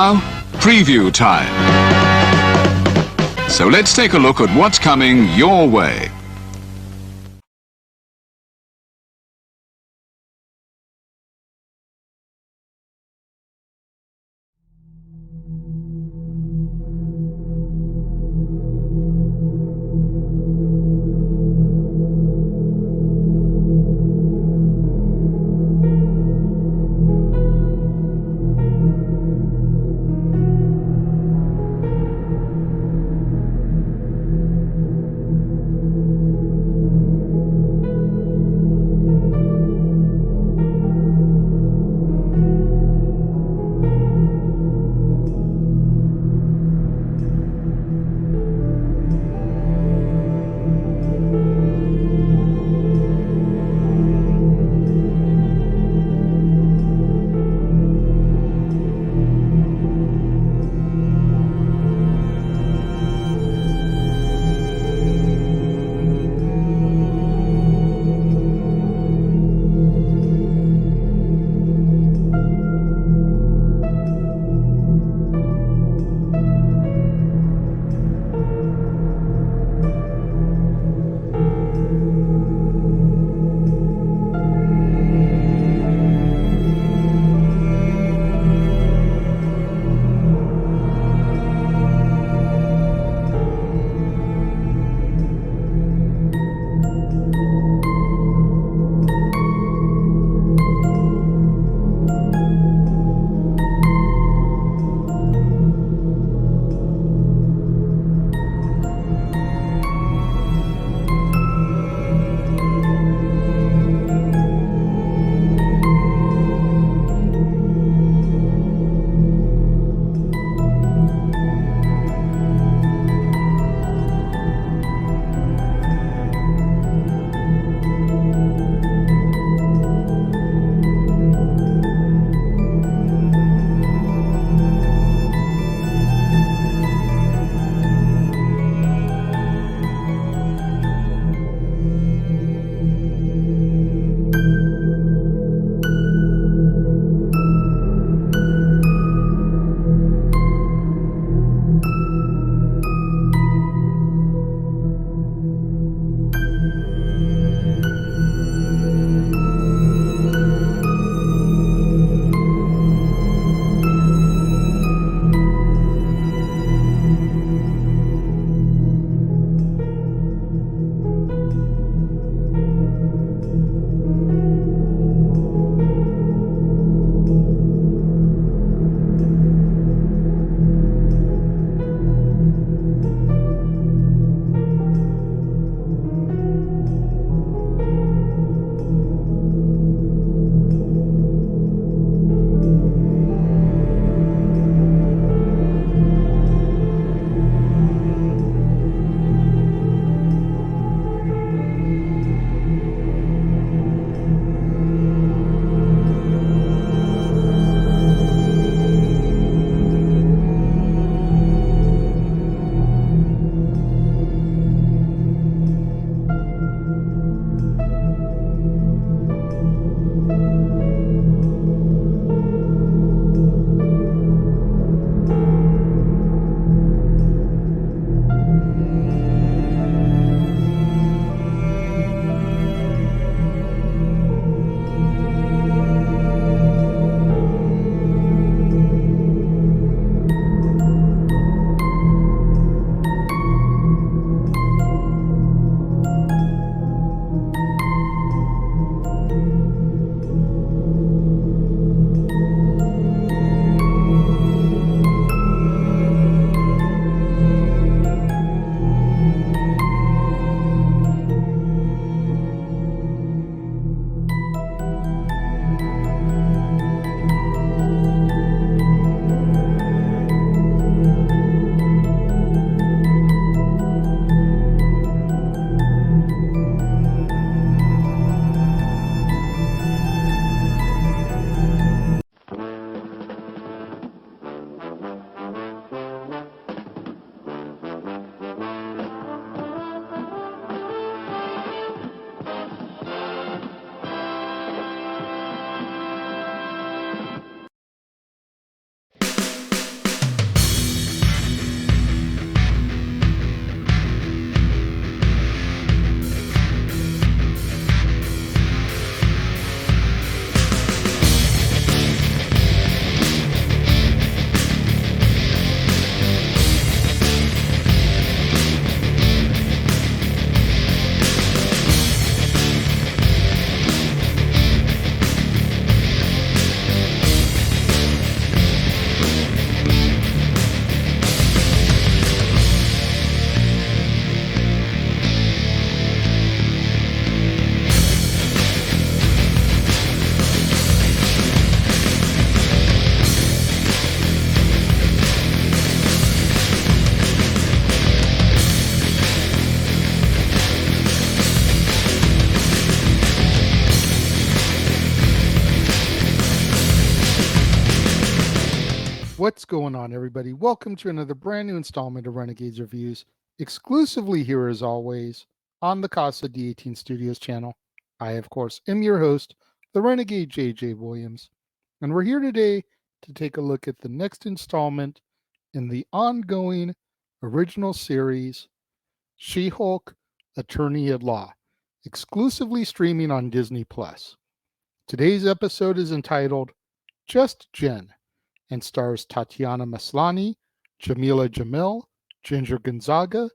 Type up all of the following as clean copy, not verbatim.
Now, preview time. So let's take a look at what's coming your way. What's going on, everybody? Welcome to another brand new installment of Renegades Reviews, exclusively here as always on the Casa D18 Studios channel. I, of course, am your host, the Renegade JJ Williams, and we're here today to take a look at the next installment in the ongoing original series, She-Hulk, Attorney at Law, exclusively streaming on Disney+. Today's episode is entitled Just Jen and stars Tatiana Maslany, Jamila Jamil, Ginger Gonzaga,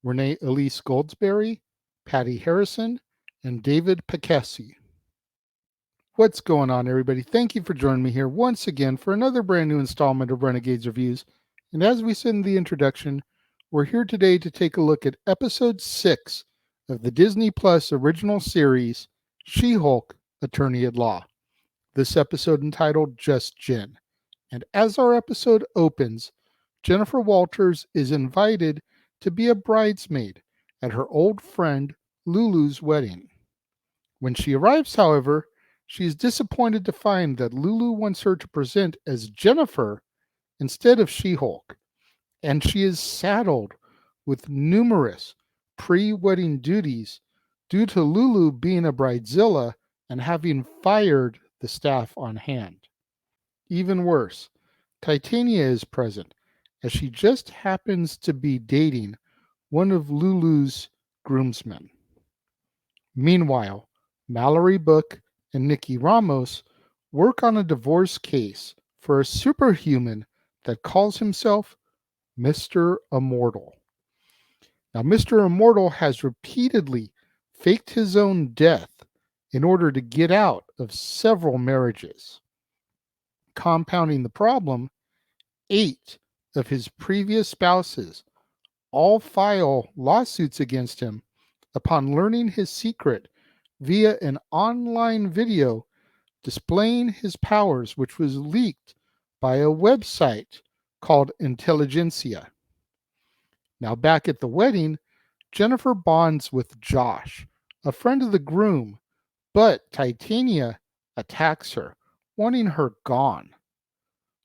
Renee Elise Goldsberry, Patty Harrison, and David Pekesi. What's going on, everybody? Thank you for joining me here once again for another brand new installment of Renegades Reviews. And as we said in the introduction, we're here today to take a look at episode 6 of the Disney Plus original series, She-Hulk, Attorney at Law. This episode entitled Just Jen. And as our episode opens, Jennifer Walters is invited to be a bridesmaid at her old friend Lulu's wedding. When she arrives, however, she is disappointed to find that Lulu wants her to present as Jennifer instead of She-Hulk, and she is saddled with numerous pre-wedding duties due to Lulu being a bridezilla and having fired the staff on hand. Even worse, Titania is present, as she just happens to be dating one of Lulu's groomsmen. Meanwhile, Mallory Book and Nikki Ramos work on a divorce case for a superhuman that calls himself Mr. Immortal. Now, Mr. Immortal has repeatedly faked his own death in order to get out of several marriages. Compounding the problem, 8 of his previous spouses all file lawsuits against him upon learning his secret via an online video displaying his powers, which was leaked by a website called Intelligentsia. Now, back at the wedding, Jennifer bonds with Josh, a friend of the groom, but Titania attacks her, wanting her gone.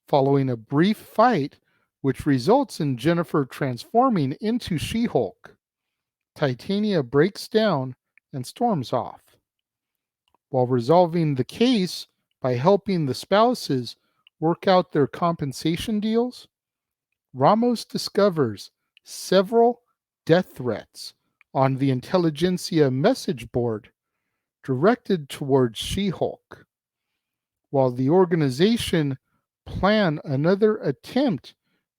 Following a brief fight, which results in Jennifer transforming into She-Hulk, Titania breaks down and storms off. While resolving the case by helping the spouses work out their compensation deals, Ramos discovers several death threats on the Intelligentsia message board directed towards She-Hulk. While the organization plan another attempt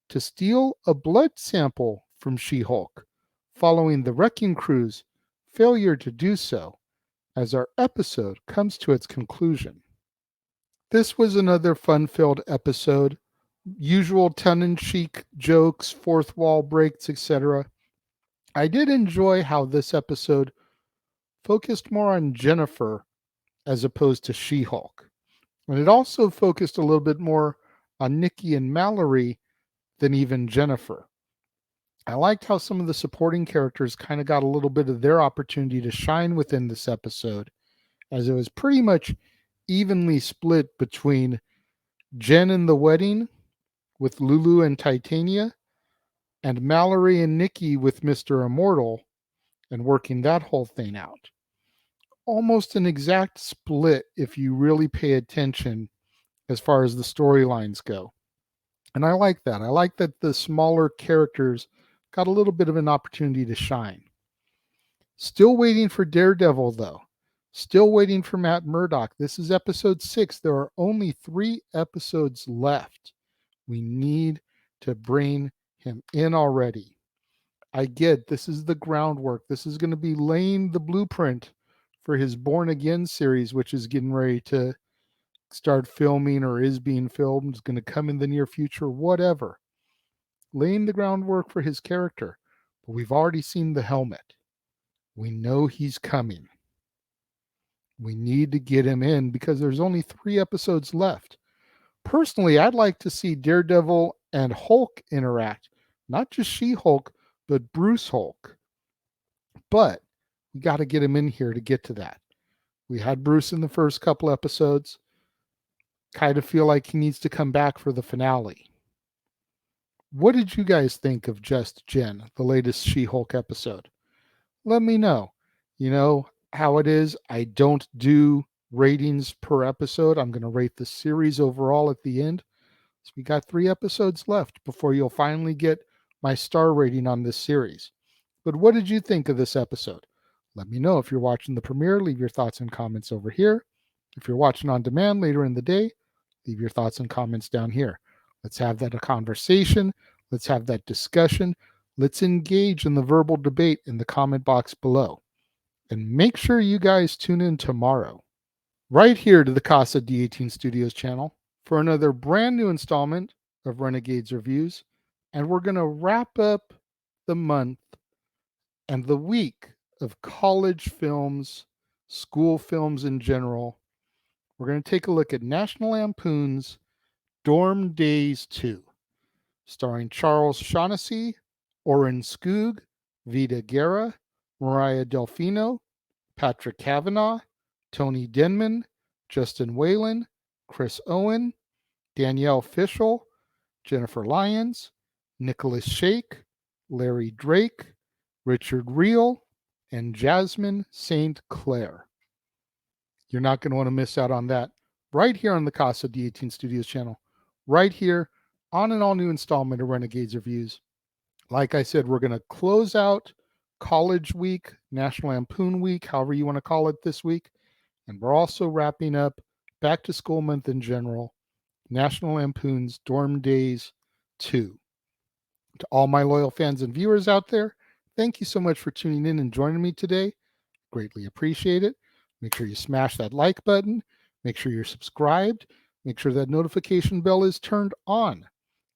to steal a blood sample from She-Hulk following the Wrecking Crew's failure to do so, as our episode comes to its conclusion. This was another fun-filled episode. Usual tongue-in-cheek jokes, fourth wall breaks, etc. I did enjoy how this episode focused more on Jennifer as opposed to She-Hulk. And it also focused a little bit more on Nikki and Mallory than even Jennifer. I liked how some of the supporting characters kind of got a little bit of their opportunity to shine within this episode, as it was pretty much evenly split between Jen and the wedding with Lulu and Titania, and Mallory and Nikki with Mr. Immortal and working that whole thing out. Almost an exact split if you really pay attention as far as the storylines go. And I like that. I like that the smaller characters got a little bit of an opportunity to shine. Still waiting for Daredevil, though. Still waiting for Matt Murdock. This is episode 6. There are only 3 episodes left. We need to bring him in already. I get this is the groundwork. This is going to be laying the blueprint for his Born Again series, which is getting ready to start filming or is being filmed. It's going to come in the near future, whatever. Laying the groundwork for his character. But we've already seen the helmet. We know he's coming. We need to get him in because there's only 3 episodes left. Personally, I'd like to see Daredevil and Hulk interact. Not just She-Hulk, but Bruce Hulk. But we got to get him in here to get to that. We had Bruce in the first couple episodes. Kind of feel like he needs to come back for the finale. What did you guys think of Just Jen, the latest She-Hulk episode? Let me know. You know how it is. I don't do ratings per episode. I'm going to rate the series overall at the end. So we got 3 episodes left before you'll finally get my star rating on this series. But what did you think of this episode? Let me know if you're watching the premiere. Leave your thoughts and comments over here. If you're watching on demand later in the day, leave your thoughts and comments down here. Let's have that a conversation. Let's have that discussion. Let's engage in the verbal debate in the comment box below. And make sure you guys tune in tomorrow, right here to the Casa D18 Studios channel for another brand new installment of Renegades Reviews. And we're going to wrap up the month and the week of college films, school films in general. We're going to take a look at National Lampoon's Dorm Days 2, starring Charles Shaughnessy, Oren Skoog, Vida Guerra, Mariah Delfino, Patrick Cavanaugh, Tony Denman, Justin Whalen, Chris Owen, Danielle Fishel, Jennifer Lyons, Nicholas Shake, Larry Drake, Richard Reel, and Jasmine St. Clair. You're not going to want to miss out on that right here on the Casa D18 Studios channel, right here on an all-new installment of Renegades Reviews. Like I said, we're going to close out College Week, National Lampoon Week, however you want to call it this week. And we're also wrapping up Back to School Month in general, National Lampoon's Dorm Days 2. To all my loyal fans and viewers out there, thank you so much for tuning in and joining me today. Greatly appreciate it. Make sure you smash that like button. Make sure you're subscribed. Make sure that notification bell is turned on.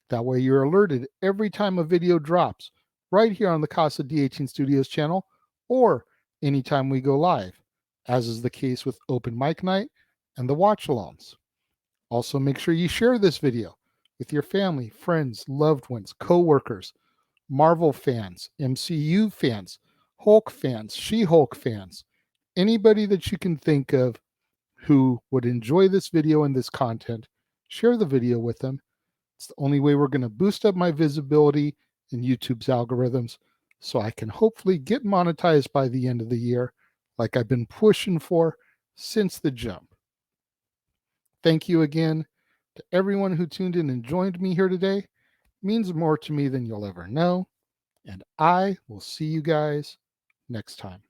That way you're alerted every time a video drops right here on the Casa D18 Studios channel or anytime we go live, as is the case with Open Mic Night and the watch-alongs. Also, make sure you share this video with your family, friends, loved ones, co-workers, Marvel fans, MCU fans, Hulk fans, She-Hulk fans, anybody that you can think of who would enjoy this video and this content. Share the video with them. It's the only way we're going to boost up my visibility in YouTube's algorithms so I can hopefully get monetized by the end of the year like I've been pushing for since the jump. Thank you again to everyone who tuned in and joined me here today. It means more to me than you'll ever know. And I will see you guys next time.